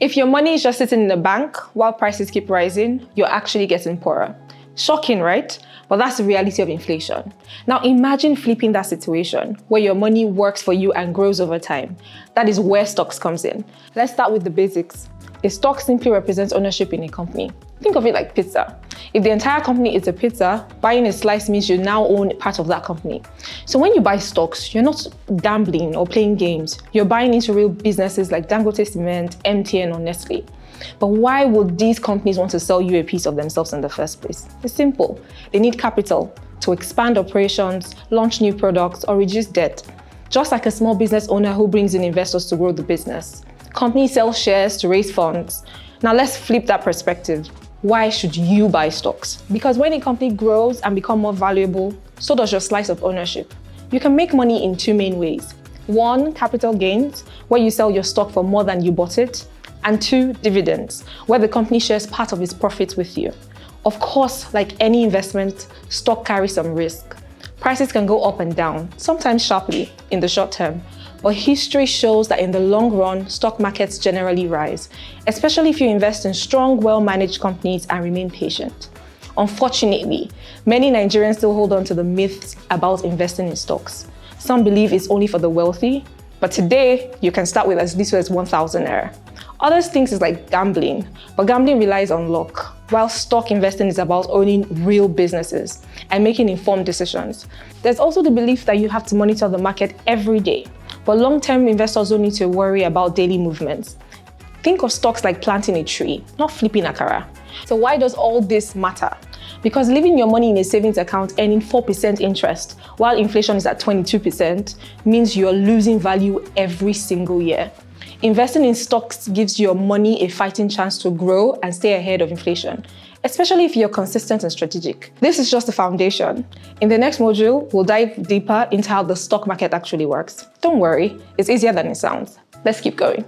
If your money is just sitting in the bank while prices keep rising, you're actually getting poorer. Shocking, right? But that's the reality of inflation. Now imagine flipping that situation where your money works for you and grows over time. That is where stocks comes in. Let's start with the basics. A stock simply represents ownership in a company. Think of it like pizza. If the entire company is a pizza, buying a slice means you now own part of that company. So when you buy stocks, you're not gambling or playing games. You're buying into real businesses like Dangote Cement, MTN or Nestlé. But why would these companies want to sell you a piece of themselves in the first place? It's simple. They need capital to expand operations, launch new products, or reduce debt. Just like a small business owner who brings in investors to grow the business. Companies sell shares to raise funds. Now let's flip that perspective. Why should you buy stocks? Because when a company grows and becomes more valuable, so does your slice of ownership. You can make money in two main ways. One, capital gains, where you sell your stock for more than you bought it. And two, dividends, where the company shares part of its profits with you. Of course, like any investment, stock carries some risk. Prices can go up and down, sometimes sharply in the short term. But history shows that in the long run, stock markets generally rise, especially if you invest in strong, well-managed companies and remain patient. Unfortunately, many Nigerians still hold on to the myths about investing in stocks. Some believe it's only for the wealthy, but today you can start with as little as 1,000 naira. Others think it's like gambling, but gambling relies on luck, while stock investing is about owning real businesses and making informed decisions. There's also the belief that you have to monitor the market every day, but long-term investors don't need to worry about daily movements. Think of stocks like planting a tree, not flipping akara. So why does all this matter? Because leaving your money in a savings account earning 4% interest while inflation is at 22% means you're losing value every single year. Investing in stocks gives your money a fighting chance to grow and stay ahead of inflation, especially if you're consistent and strategic. This is just the foundation. In the next module, we'll dive deeper into how the stock market actually works. Don't worry, it's easier than it sounds. Let's keep going.